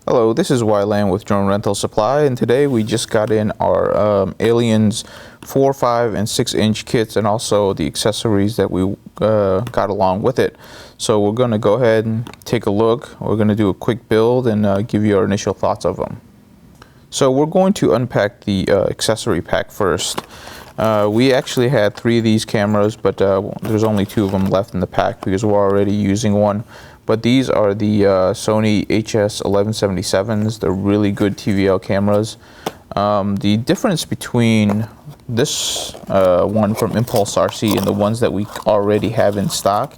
Hello, this is Wyland with Drone Rental Supply, and today we just got in our Aliens 4, 5, and 6-inch kits, and also the accessories that we got along with it. So we're going to go ahead and take a look. We're going to do a quick build and give you our initial thoughts of them. So we're going to unpack the accessory pack first. We actually had 3 of these cameras, but there's only 2 of them left in the pack because we're already using one. But these are the Sony HS1177s. They're really good TVL cameras. The difference between this one from ImpulseRC and the ones that we already have in stock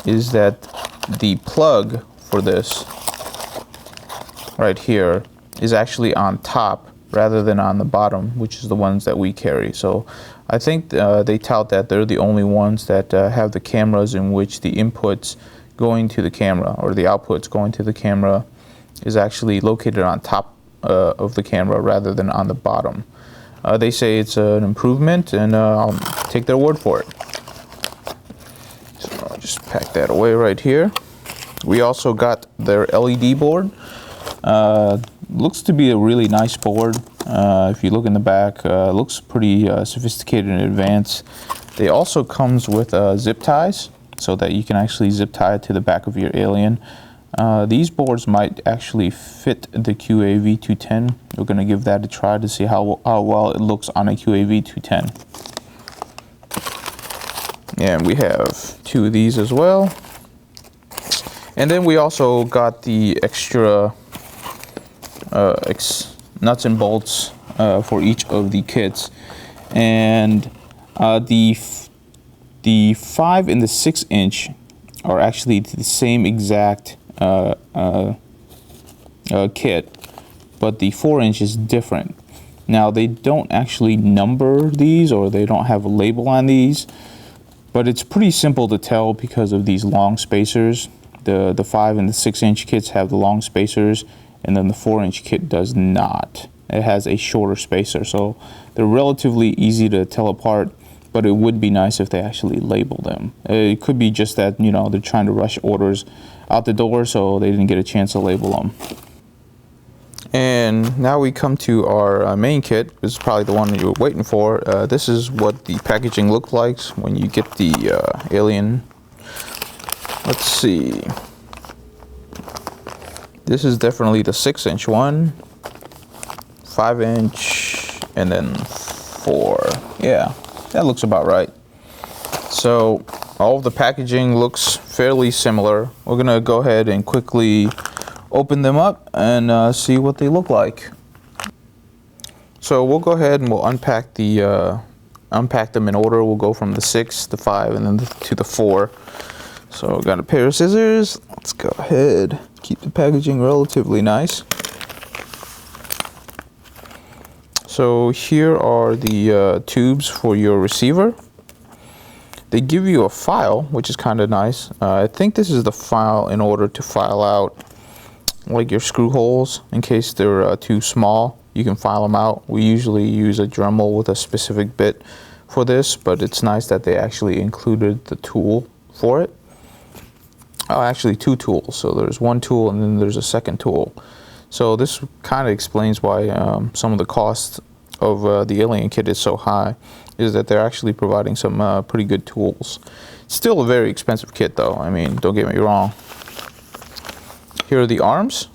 is that the plug for this right here is actually on top rather than on the bottom, which is the ones that we carry. So I think they tout that they're the only ones that have the cameras in which the inputs going to the camera, or the outputs going to the camera, is actually located on top of the camera rather than on the bottom. They say it's an improvement, and I'll take their word for it. So I'll just pack that away right here. We also got their LED board. Looks to be a really nice board. If you look in the back, looks pretty sophisticated and advanced. They also comes with zip ties, so that you can actually zip tie it to the back of your Alien. These boards might actually fit the QAV210. We're going to give that a try to see how well it looks on a QAV210. And we have 2 of these as well. And then we also got the extra nuts and bolts for each of the kits. And the 5 and the 6-inch are actually the same exact kit, but the 4-inch is different. Now, they don't actually number these, or they don't have a label on these, but it's pretty simple to tell because of these long spacers. The 5 and the 6-inch kits have the long spacers, and then the 4-inch kit does not. It has a shorter spacer, so they're relatively easy to tell apart. But it would be nice if they actually label them. It could be just that, you know, they're trying to rush orders out the door, so they didn't get a chance to label them. And now we come to our main kit. This is probably the one that you were waiting for. This is what the packaging looks like when you get the Alien. Let's see. This is definitely the 6-inch one, 5-inch, and then 4. Yeah. That looks about right. So all of the packaging looks fairly similar. We're gonna go ahead and quickly open them up and see what they look like. So we'll go ahead and we'll unpack them in order. We'll go from the 6, the 5, and then to the 4. So got a pair of scissors. Let's go ahead. Keep the packaging relatively nice. So here are the tubes for your receiver. They give you a file, which is kind of nice. I think this is the file in order to file out like your screw holes in case they're too small. You can file them out. We usually use a Dremel with a specific bit for this, but it's nice that they actually included the tool for it. Oh, actually 2 tools. So there's 1 tool and then there's a second tool. So this kind of explains why some of the cost of the Alien kit is so high, is that they're actually providing some pretty good tools. Still a very expensive kit though, I mean, don't get me wrong. Here are the arms.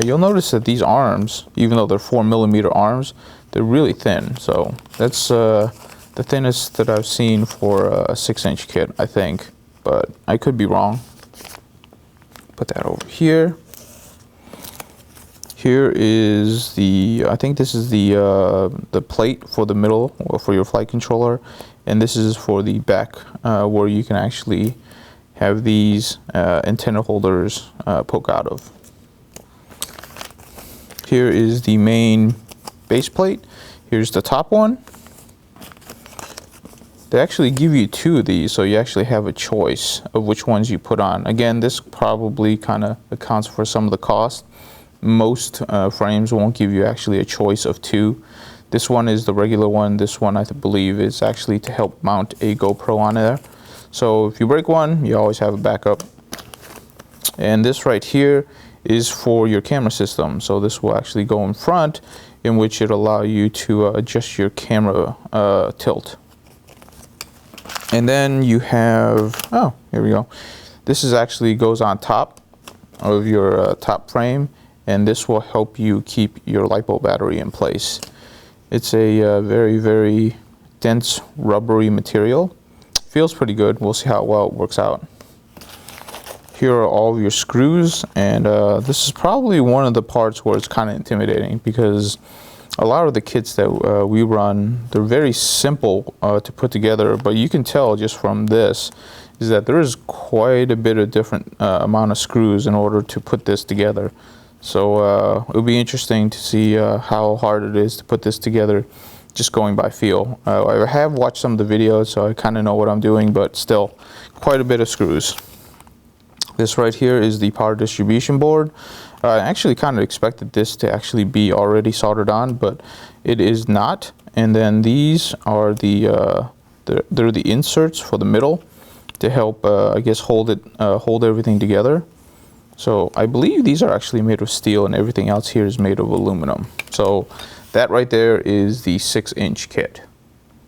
You'll notice that these arms, even though they're 4mm arms, they're really thin. So that's the thinnest that I've seen for a 6-inch kit, I think, but I could be wrong. Put that over here. Here is the, I think this is the plate for the middle, or for your flight controller, and this is for the back, where you can actually have these antenna holders poke out of. Here is the main base plate. Here's the top one. They actually give you 2 of these, so you actually have a choice of which ones you put on. Again, this probably kind of accounts for some of the cost. Most frames won't give you actually a choice of 2. This one is the regular one. This one, I believe, is actually to help mount a GoPro on there. So if you break one, you always have a backup. And this right here is for your camera system. So this will actually go in front, in which it'll allow you to adjust your camera tilt. And then you have, oh, here we go. This is actually goes on top of your top frame, and this will help you keep your LiPo battery in place. It's a very, very dense rubbery material. Feels pretty good. We'll see how well it works out. Here are all of your screws, and this is probably one of the parts where it's kind of intimidating, because a lot of the kits that we run, they're very simple to put together, but you can tell just from this is that there is quite a bit of different amount of screws in order to put this together. So it'll be interesting to see how hard it is to put this together, just going by feel. I have watched some of the videos, so I kind of know what I'm doing, but still quite a bit of screws. This right here is the power distribution board. I actually kind of expected this to actually be already soldered on, but it is not. And then these are they're the inserts for the middle to help, I guess, hold everything together. So I believe these are actually made of steel, and everything else here is made of aluminum. So that right there is the 6-inch kit.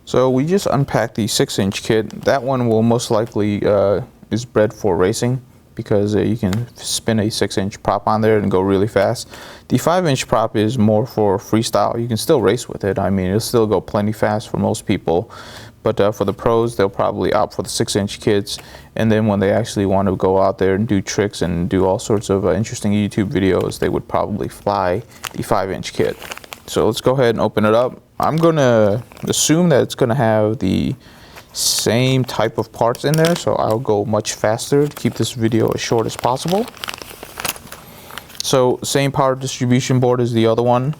So we just unpacked the 6-inch kit. That one will most likely is bred for racing, because you can spin a 6-inch prop on there and go really fast. The 5-inch prop is more for freestyle. You can still race with it. I mean, it'll still go plenty fast for most people. But for the pros, they'll probably opt for the 6-inch kits. And then when they actually want to go out there and do tricks and do all sorts of interesting YouTube videos, they would probably fly the 5-inch kit. So let's go ahead and open it up. I'm going to assume that it's going to have the same type of parts in there, so I'll go much faster to keep this video as short as possible. So same power distribution board as the other one.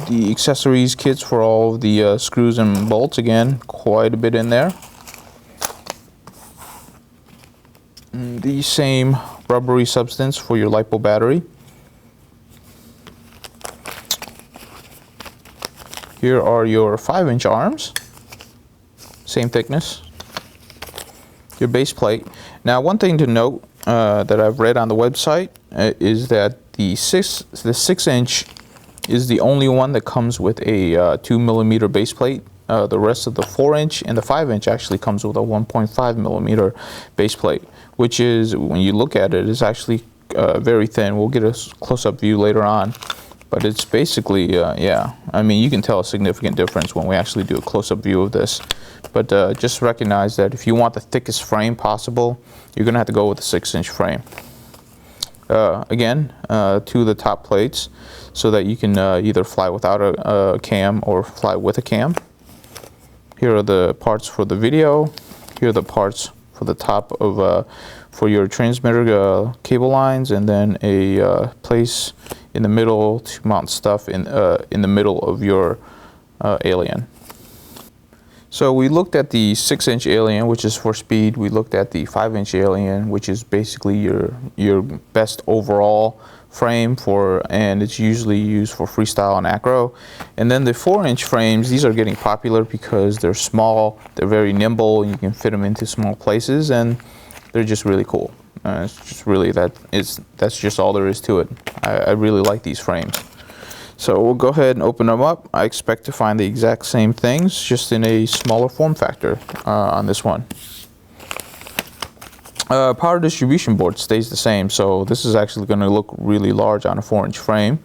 The accessories kits for all of the screws and bolts, again, quite a bit in there. And the same rubbery substance for your LiPo battery. Here are your 5-inch arms, same thickness. Your base plate. Now, one thing to note that I've read on the website is that the 6-inch is the only one that comes with a 2mm base plate. The rest of the 4-inch and the 5-inch actually comes with a 1.5mm base plate, which is, when you look at it, is actually very thin. We'll get a close-up view later on. But it's basically, yeah, I mean, you can tell a significant difference when we actually do a close-up view of this. But just recognize that if you want the thickest frame possible, you're going to have to go with a 6-inch frame. Again, 2 of the top plates, so that you can either fly without a cam or fly with a cam. Here are the parts for the video. Here are the parts for the top of, for your transmitter cable lines, and then a place in the middle to mount stuff in the middle of your Alien. So we looked at the 6-inch Alien, which is for speed. We looked at the 5-inch Alien, which is basically your best overall frame and it's usually used for freestyle and acro. And then the 4-inch frames, these are getting popular because they're small, they're very nimble, and you can fit them into small places, and they're just really cool. It's just really that's just all there is to it. I really like these frames. So we'll go ahead and open them up. I expect to find the exact same things, just in a smaller form factor on this one. Power distribution board stays the same, so this is actually going to look really large on a 4-inch frame.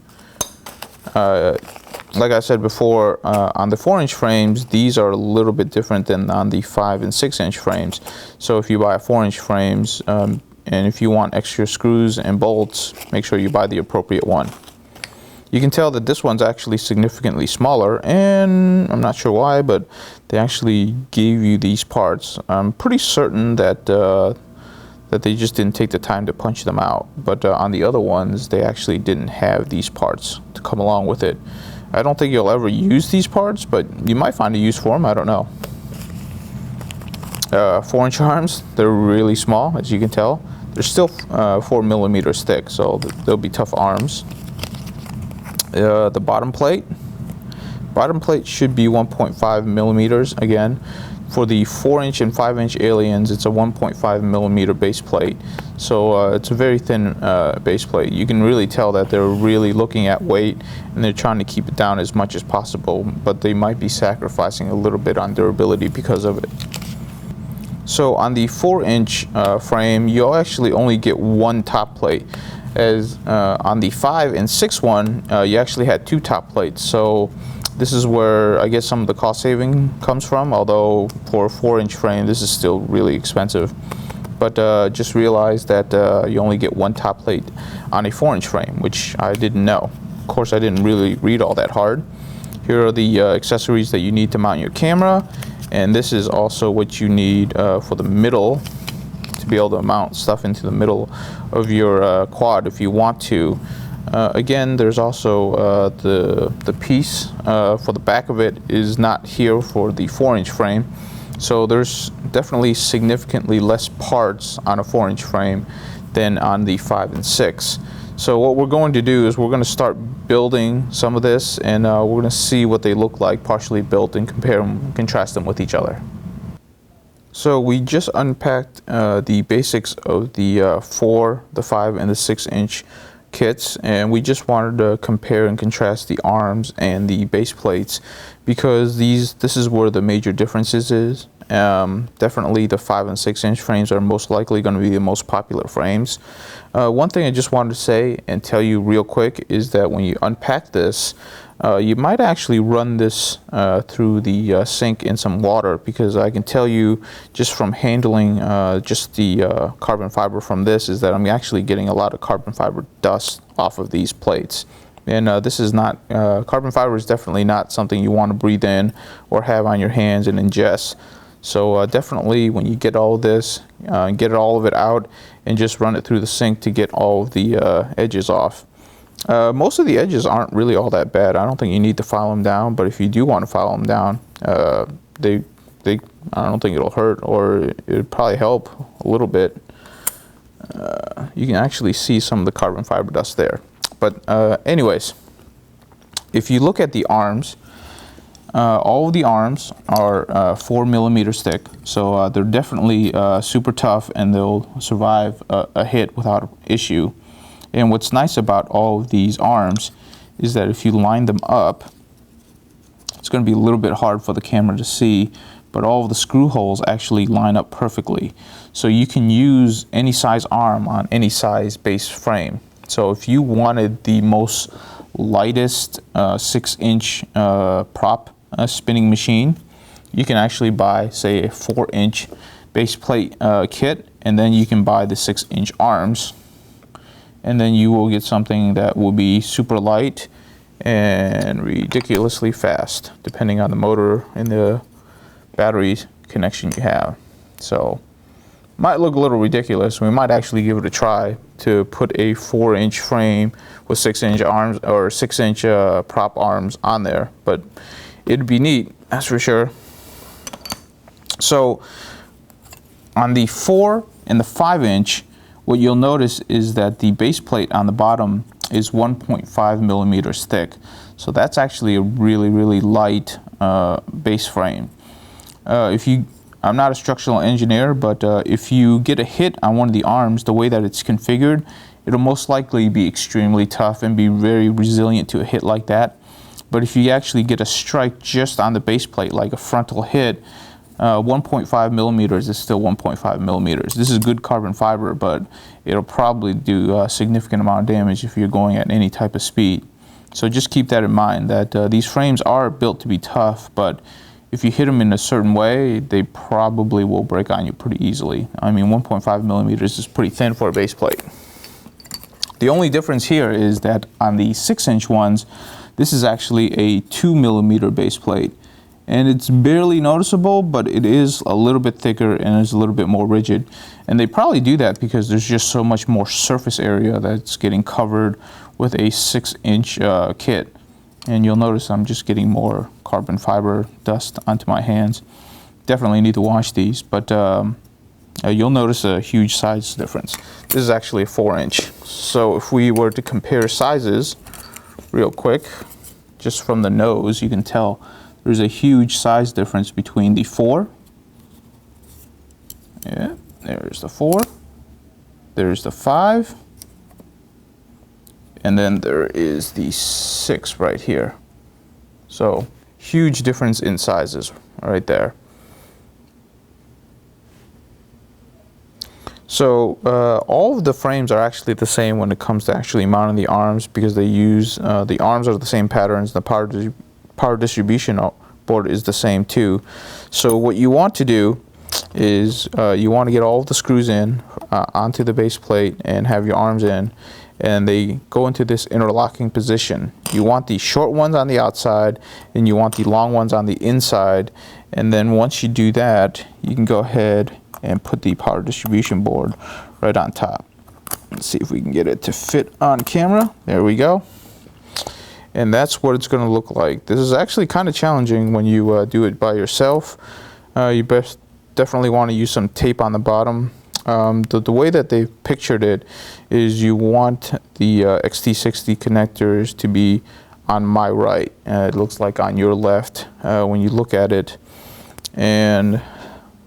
Like I said before, on the 4-inch frames, these are a little bit different than on the 5 and 6-inch frames. So if you buy a 4-inch frames, and if you want extra screws and bolts, make sure you buy the appropriate one. You can tell that this one's actually significantly smaller, and I'm not sure why, but they actually gave you these parts. I'm pretty certain that that they just didn't take the time to punch them out. But on the other ones, they actually didn't have these parts to come along with it. I don't think you'll ever use these parts, but you might find a use for them, I don't know. 4-inch arms, they're really small, as you can tell. They're still 4mm thick, so they'll be tough arms. The bottom plate bottom plate should be 1.5 millimeters. Again, for the 4-inch and 5-inch Aliens, it's a 1.5 millimeter base plate. So it's a very thin base plate. You can really tell that they're really looking at weight and they're trying to keep it down as much as possible, but they might be sacrificing a little bit on durability because of it. So on the 4-inch frame, you'll actually only get one top plate. As on the 5 and 6 one, you actually had 2 top plates. So this is where I guess some of the cost saving comes from, although for a 4-inch frame this is still really expensive. But just realize that you only get one top plate on a 4-inch frame, which I didn't know. Of course, I didn't really read all that hard. Here are the accessories that you need to mount your camera, and this is also what you need for the middle, to be able to mount stuff into the middle of your quad if you want to. Again, there's also the piece for the back of it is not here for the 4-inch frame. So there's definitely significantly less parts on a 4-inch frame than on the 5 and 6. So what we're going to do is we're going to start building some of this, and we're going to see what they look like partially built and compare them, contrast them with each other. So we just unpacked the basics of the 4, the 5, and the 6-inch kits, and we just wanted to compare and contrast the arms and the base plates, because this is where the major differences is. Definitely the 5 and 6-inch frames are most likely going to be the most popular frames. One thing I just wanted to say and tell you real quick is that when you unpack this, you might actually run this through the sink in some water, because I can tell you just from handling just the carbon fiber from this is that I'm actually getting a lot of carbon fiber dust off of these plates. And this is not, carbon fiber is definitely not something you want to breathe in or have on your hands and ingest. So definitely when you get all of this, get all of it out and just run it through the sink to get all of the edges off. Most of the edges aren't really all that bad. I don't think you need to file them down, but if you do want to file them down, I don't think it'll hurt, or it'd probably help a little bit. You can actually see some of the carbon fiber dust there. But anyways, if you look at the arms, all of the arms are 4 millimeters thick, so they're definitely super tough, and they'll survive a hit without issue. And what's nice about all of these arms is that if you line them up, it's going to be a little bit hard for the camera to see, but all of the screw holes actually line up perfectly. So you can use any size arm on any size base frame. So if you wanted the most lightest 6-inch prop spinning machine, you can actually buy, say, a 4-inch base plate kit, and then you can buy the 6-inch arms, and then you will get something that will be super light and ridiculously fast, depending on the motor and the battery connection you have. So might look a little ridiculous. We might actually give it a try to put a 4-inch frame with 6-inch arms or 6-inch prop arms on there, but it'd be neat, that's for sure. So on the 4 and the 5-inch, what you'll notice is that the base plate on the bottom is 1.5 millimeters thick. So that's actually a really, really light base frame. I'm not a structural engineer, but if you get a hit on one of the arms, the way that it's configured, it'll most likely be extremely tough and be very resilient to a hit like that. But if you actually get a strike just on the base plate, like a frontal hit, 1.5 millimeters is still 1.5 millimeters. This is good carbon fiber, but it'll probably do a significant amount of damage if you're going at any type of speed. So just keep that in mind, that these frames are built to be tough, but if you hit them in a certain way, they probably will break on you pretty easily. I mean, 1.5 millimeters is pretty thin for a base plate. The only difference here is that on the 6-inch ones, this is actually a 2 millimeter base plate. And it's barely noticeable, but it is a little bit thicker and is a little bit more rigid. And they probably do that because there's just so much more surface area that's getting covered with a 6-inch kit. And you'll notice I'm just getting more carbon fiber dust onto my hands. Definitely need to wash these, but you'll notice a huge size difference. This is actually a 4-inch. So if we were to compare sizes real quick, just from the nose, you can tell there's a huge size difference between the 4. Yeah, there's the 4. There's the 5. And then there is the 6 right here. So huge difference in sizes right there. So all of the frames are actually the same when it comes to actually mounting the arms, because they use the arms are the same patterns. The power distribution board is the same too. So what you want to do is you want to get all of the screws in onto the base plate and have your arms in, and they go into this interlocking position. You want the short ones on the outside and you want the long ones on the inside, and then once you do that, you can go ahead and put the power distribution board right on top. Let's see if we can get it to fit on camera. There we go. And that's what it's going to look like. This is actually kind of challenging when you do it by yourself. You definitely want to use some tape on the bottom. The way that they've pictured it is you want the XT60 connectors to be on my right. It looks like on your left when you look at it. And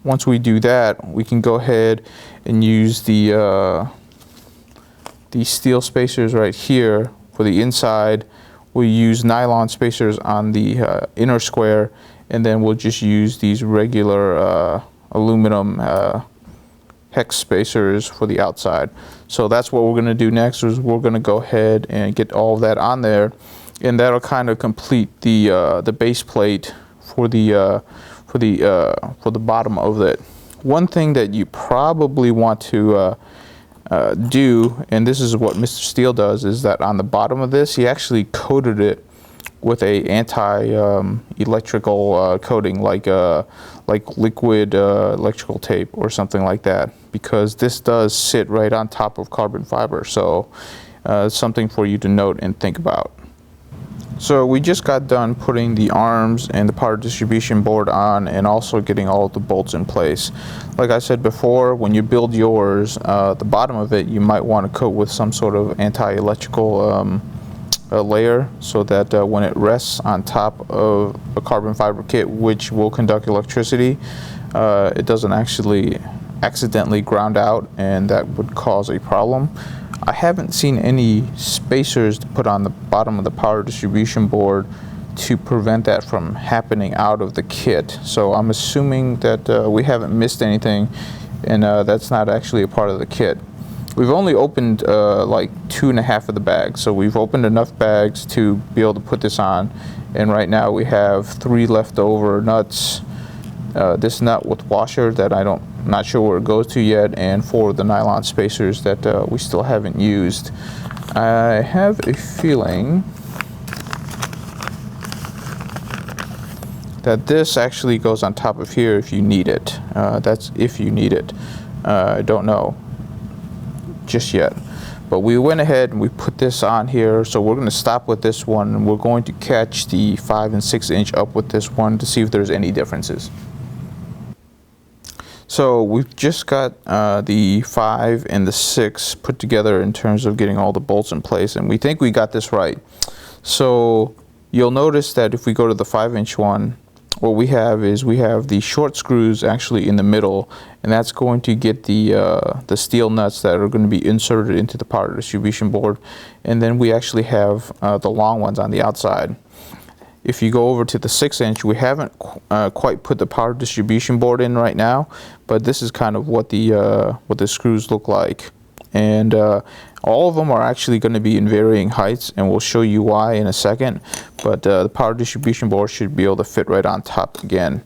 once we do that, we can go ahead and use the steel spacers right here for the inside. We'll use nylon spacers on the inner square, and then we'll just use these regular aluminum hex spacers for the outside. So that's what we're going to do next. Is we're going to go ahead and get all of that on there, and that'll kind of complete the base plate for the bottom of it. One thing that you probably want to do, and this is what Mr. Steel does, is that on the bottom of this, he actually coated it with a electrical coating, like liquid electrical tape or something like that, because this does sit right on top of carbon fiber. So it's something for you to note and think about. So we just got done putting the arms and the power distribution board on, and also getting all of the bolts in place. Like I said before, when you build yours, the bottom of it you might want to coat with some sort of anti-electrical layer, so that when it rests on top of a carbon fiber kit which will conduct electricity, it doesn't actually accidentally ground out, and that would cause a problem. I haven't seen any spacers to put on the bottom of the power distribution board to prevent that from happening out of the kit. So I'm assuming that we haven't missed anything, and that's not actually a part of the kit. We've only opened like 2.5 of the bags, so we've opened enough bags to be able to put this on, and right now we have 3 leftover nuts. This nut with washer that not sure where it goes to yet, and 4 of the nylon spacers that we still haven't used. I have a feeling that this actually goes on top of here if you need it. That's if you need it. I don't know just yet. But we went ahead and we put this on here, so we're going to stop with this one, and we're going to catch the 5 and 6 inch up with this one to see if there's any differences. So we've just got the 5 and the 6 put together in terms of getting all the bolts in place, and we think we got this right. So you'll notice that if we go to the 5 inch one, what we have is we have the short screws actually in the middle, and that's going to get the steel nuts that are going to be inserted into the power distribution board, and then we actually have the long ones on the outside. If you go over to the 6 inch, we haven't quite put the power distribution board in right now, but this is kind of what the screws look like. And all of them are actually going to be in varying heights, and we'll show you why in a second. But the power distribution board should be able to fit right on top again.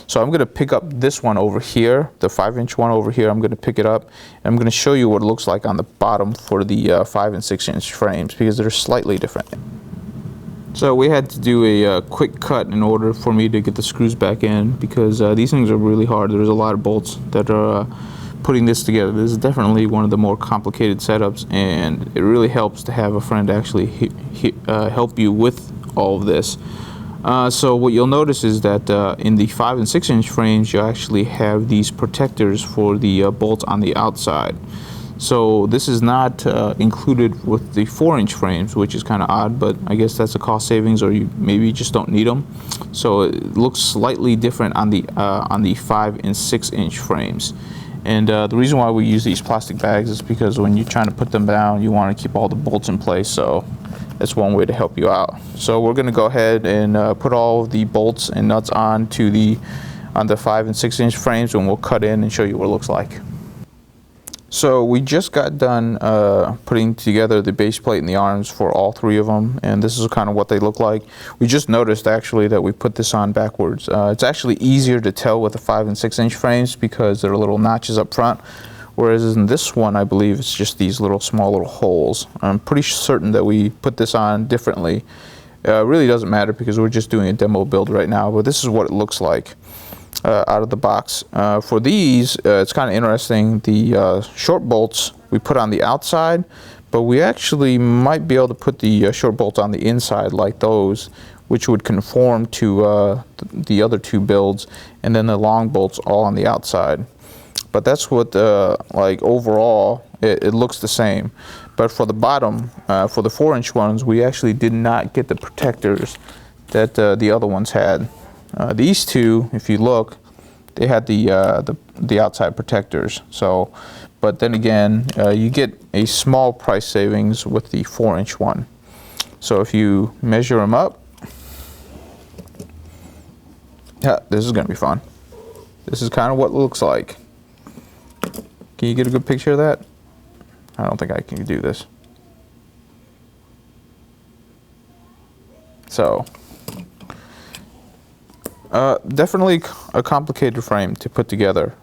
So I'm going to pick up this one over here, the 5 inch one over here. I'm going to pick it up, and I'm going to show you what it looks like on the bottom for the 5 and 6 inch frames, because they're slightly different. So we had to do a quick cut in order for me to get the screws back in, because these things are really hard. There's a lot of bolts that are putting this together. This is definitely one of the more complicated setups, and it really helps to have a friend actually help you with all of this. So what you'll notice is that in the 5 and 6 inch frames, you actually have these protectors for the bolts on the outside. So this is not included with the 4-inch frames, which is kind of odd, but I guess that's a cost savings, or you maybe just don't need them. So it looks slightly different on the 5 and 6-inch frames. And the reason why we use these plastic bags is because when you're trying to put them down, you want to keep all the bolts in place. So that's one way to help you out. So we're going to go ahead and put all the bolts and nuts on the 5 and 6-inch frames, and we'll cut in and show you what it looks like. So we just got done putting together the base plate and the arms for all 3 of them, and this is kind of what they look like. We just noticed actually that we put this on backwards. It's actually easier to tell with the 5 and 6-inch frames because there are little notches up front, whereas in this one I believe it's just these small little holes. I'm pretty certain that we put this on differently. It really doesn't matter because we're just doing a demo build right now, but this is what it looks like out of the box. For these, it's kind of interesting. The short bolts we put on the outside, but we actually might be able to put the short bolts on the inside like those, which would conform to the other 2 builds, and then the long bolts all on the outside. But that's what like overall it looks the same. But for the bottom, for the 4-inch ones, we actually did not get the protectors that the other ones had. These 2, if you look, they had the outside protectors. So, but then again, you get a small price savings with the 4-inch one. So if you measure them up, yeah, this is going to be fun. This is kind of what it looks like. Can you get a good picture of that? I don't think I can do this. So. Definitely a complicated frame to put together.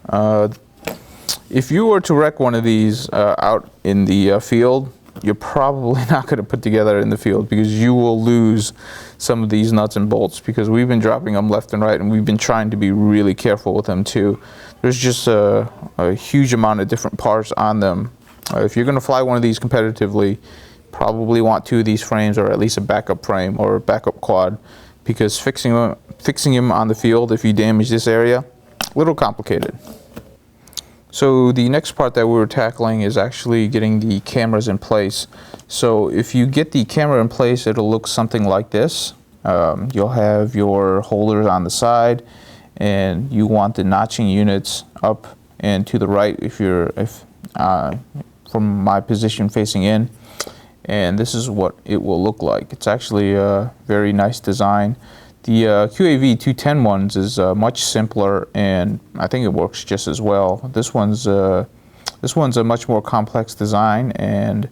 If you were to wreck one of these out in the field, you're probably not going to put together in the field because you will lose some of these nuts and bolts, because we've been dropping them left and right, and we've been trying to be really careful with them too. There's just a huge amount of different parts on them. If you're going to fly one of these competitively, probably want 2 of these frames, or at least a backup frame or a backup quad, because fixing them on the field, if you damage this area, a little complicated. So the next part that we were tackling is actually getting the cameras in place. So if you get the camera in place, it'll look something like this. You'll have your holders on the side, and you want the notching units up and to the right from my position facing in. And this is what it will look like. It's actually a very nice design. The QAV 210 ones is much simpler, and I think it works just as well. This one's a much more complex design, and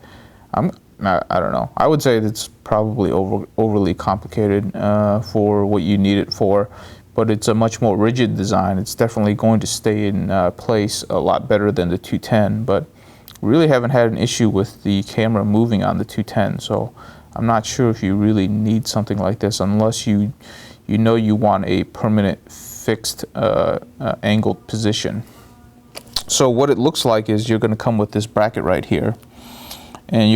I don't know. I would say it's probably overly complicated for what you need it for, but it's a much more rigid design. It's definitely going to stay in place a lot better than the 210, but really haven't had an issue with the camera moving on the 210, so I'm not sure if you really need something like this unless you know you want a permanent fixed angled position. So what it looks like is you're going to come with this bracket right here, and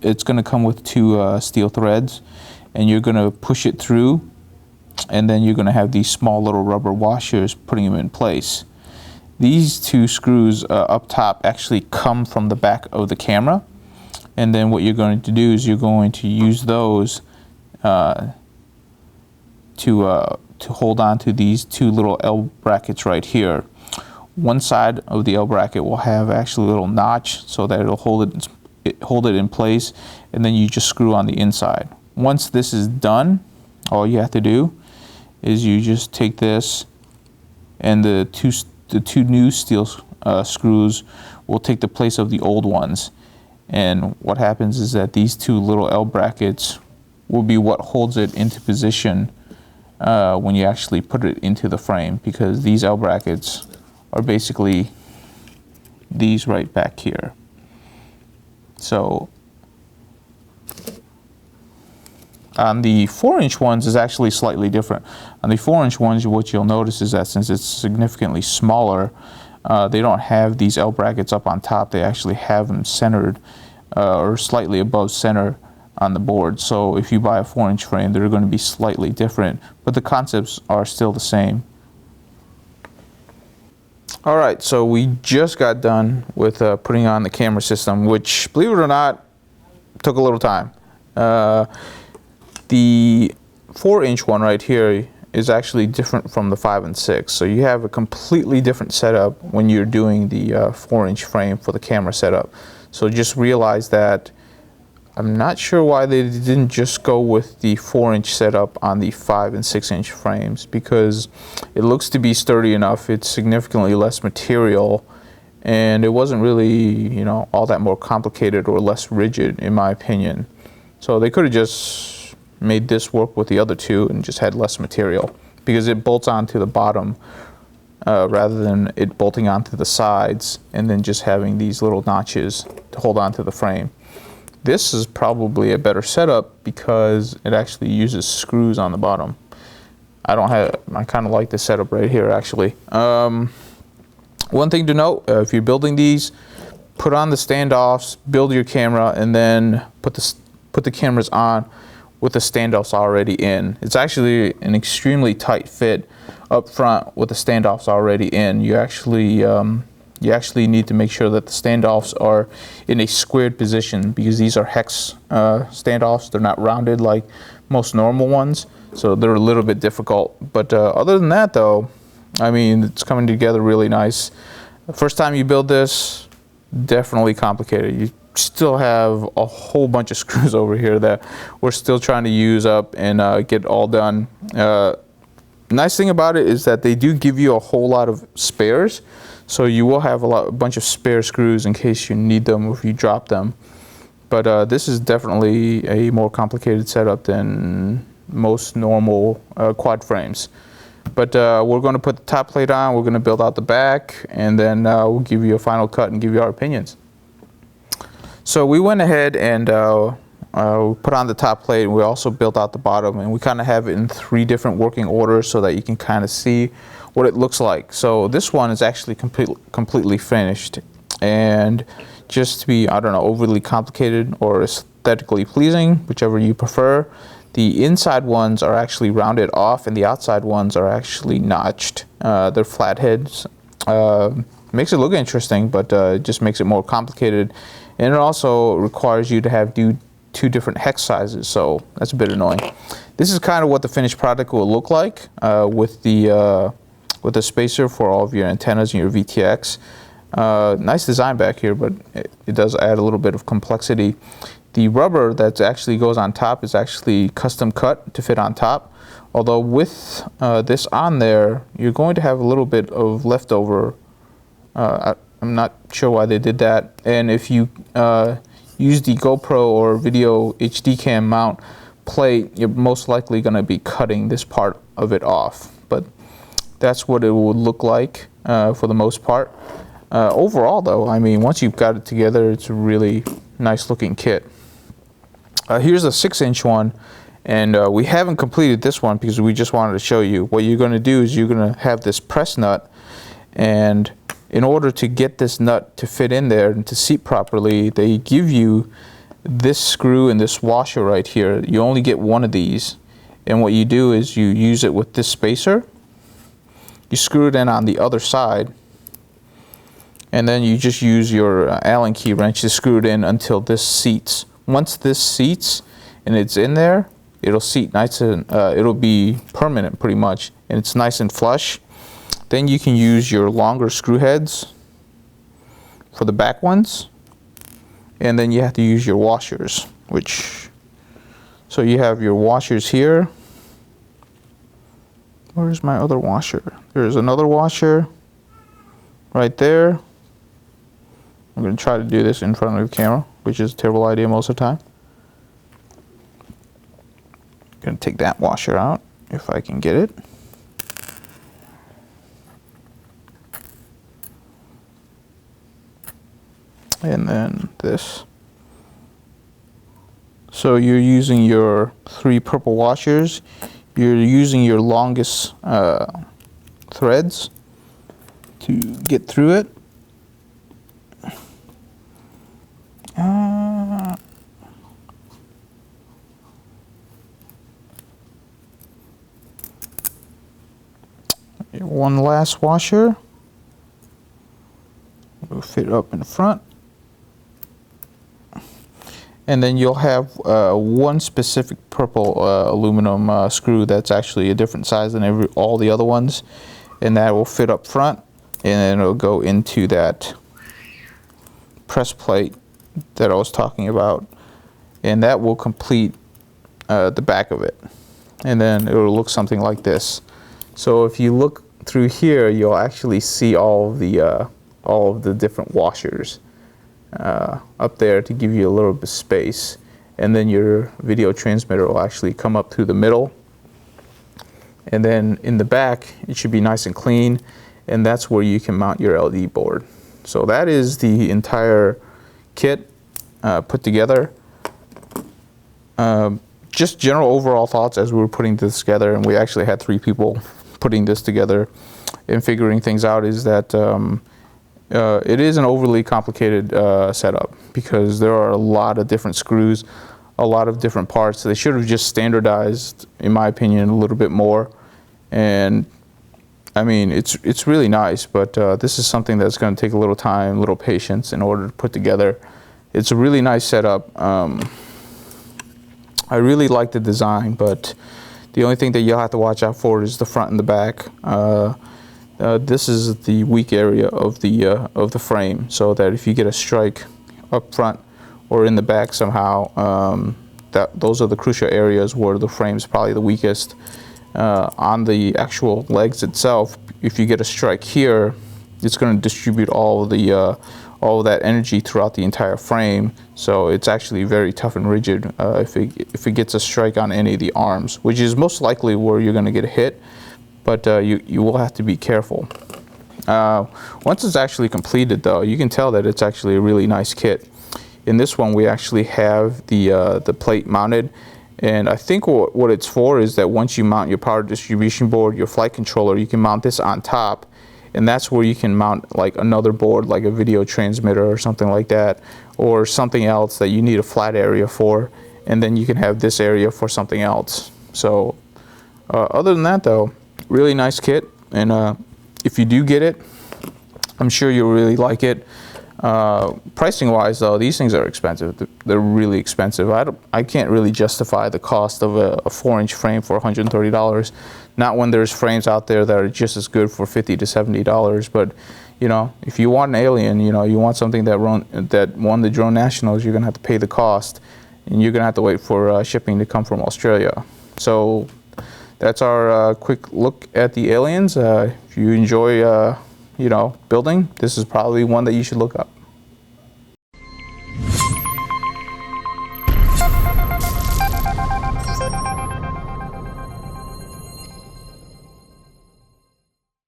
it's going to come with 2 steel threads, and you're going to push it through, and then you're going to have these small little rubber washers putting them in place. These 2 screws up top actually come from the back of the camera, and then what you're going to do is you're going to use those to hold on to these 2 little L brackets right here. One side of the L bracket will have actually a little notch so that it'll hold it in place, and then you just screw on the inside. Once this is done, all you have to do is you just take this, and the two new steel screws will take the place of the old ones. And what happens is that these 2 little L brackets will be what holds it into position when you actually put it into the frame, because these L brackets are basically these right back here. So on the 4-inch ones is actually slightly different. On the 4-inch ones, what you'll notice is that since it's significantly smaller, they don't have these L brackets up on top. They actually have them centered or slightly above center on the board. So if you buy a 4-inch frame, they're going to be slightly different, but the concepts are still the same. All right, so we just got done with putting on the camera system, which, believe it or not, took a little time. The 4-inch one right here is actually different from the 5 and 6. So you have a completely different setup when you're doing the 4-inch frame for the camera setup. So just realize that I'm not sure why they didn't just go with the 4-inch setup on the 5 and 6-inch frames, because it looks to be sturdy enough. It's significantly less material, and it wasn't really, you know, all that more complicated or less rigid, in my opinion. So they could have just made this work with the other two and just had less material, because it bolts onto the bottom rather than it bolting onto the sides and then just having these little notches to hold onto the frame. This is probably a better setup because it actually uses screws on the bottom. I kind of like this setup right here, actually. One thing to note, if you're building these, put on the standoffs, build your camera, and then put the cameras on with the standoffs already in. It's actually an extremely tight fit up front with the standoffs already in. You actually need to make sure that the standoffs are in a squared position, because these are hex standoffs. They're not rounded like most normal ones, so they're a little bit difficult. But other than that, though, I mean, it's coming together really nice. The first time you build this, definitely complicated. You still have a whole bunch of screws over here that we're still trying to use up and get all done. Nice thing about it is that they do give you a whole lot of spares. So you will have a bunch of spare screws in case you need them or if you drop them. But this is definitely a more complicated setup than most normal quad frames. But we're going to put the top plate on, we're going to build out the back, and then we'll give you a final cut and give you our opinions. So we went ahead and we put on the top plate, and we also built out the bottom, and we kind of have it in 3 different working orders so that you can kind of see what it looks like. So this one is actually completely finished, and just to be, I don't know, overly complicated or aesthetically pleasing, whichever you prefer, the inside ones are actually rounded off and the outside ones are actually notched. They're flat heads. Makes it look interesting, but it just makes it more complicated, and it also requires you to do 2 different hex sizes, so that's a bit annoying. This is kind of what the finished product will look like with the spacer for all of your antennas and your VTX. Nice design back here, but it does add a little bit of complexity. The rubber that actually goes on top is actually custom cut to fit on top. Although with this on there, you're going to have a little bit of leftover. I'm not sure why they did that. And if you use the GoPro or video HD cam mount plate, you're most likely going to be cutting this part of it off. But that's what it would look like for the most part. Overall, though, I mean, once you've got it together, it's a really nice looking kit. Here's a 6-inch one, and we haven't completed this one because we just wanted to show you. What you're going to do is you're going to have this press nut, and in order to get this nut to fit in there and to seat properly, they give you this screw and this washer right here. You only get one of these, and what you do is you use it with this spacer. You screw it in on the other side, and then you just use your Allen key wrench to screw it in until this seats. Once this seats and it's in there, it'll seat nice and it'll be permanent pretty much, and it's nice and flush. Then you can use your longer screw heads for the back ones, and then you have to use your washers, so you have your washers here. Where's my other washer? There's another washer right there. I'm going to try to do this in front of the camera, which is a terrible idea most of the time. I'm going to take that washer out if I can get it. And then this. So you're using your 3 purple washers. You're using your longest threads to get through it. One last washer. It'll fit up in the front. And then you'll have one specific purple aluminum screw that's actually a different size than all the other ones. And that will fit up front, and then it'll go into that press plate that I was talking about. And that will complete the back of it. And then it will look something like this. So if you look through here, you'll actually see all of the different washers up there to give you a little bit of space. And then your video transmitter will actually come up through the middle. And then in the back, it should be nice and clean. And that's where you can mount your LED board. So that is the entire kit put together. Just general overall thoughts as we were putting this together, and we actually had 3 people putting this together and figuring things out, is that it is an overly complicated setup because there are a lot of different screws, a lot of different parts. They should have just standardized, in my opinion, a little bit more. And I mean, it's really nice, but this is something that's going to take a little time, a little patience in order to put together. It's a really nice setup. I really like the design, but the only thing that you'll have to watch out for is the front and the back. This is the weak area of the frame, so that if you get a strike up front or in the back somehow, those are the crucial areas where the frame is probably the weakest. On the actual legs itself, if you get a strike here, it's going to distribute all of that energy throughout the entire frame. So it's actually very tough and rigid if it gets a strike on any of the arms, which is most likely where you're going to get a hit. But you will have to be careful. Once it's actually completed, though, you can tell that it's actually a really nice kit. In this one, we actually have the plate mounted. And I think what it's for is that once you mount your power distribution board, your flight controller, you can mount this on top. And that's where you can mount like another board, like a video transmitter or something like that, or something else that you need a flat area for. And then you can have this area for something else. So other than that, though, really nice kit. And if you do get it, I'm sure you'll really like it. Pricing wise, though, these things are expensive. They're really expensive. I can't really justify the cost of a 4-inch frame for $130. Not when there's frames out there that are just as good for $50 to $70. But you know, if you want an Alien, you know, you want something that won the Drone Nationals, you're gonna have to pay the cost, and you're gonna have to wait for shipping to come from Australia. So that's our quick look at the Aliens. If you enjoy you know, building, this is probably one that you should look up.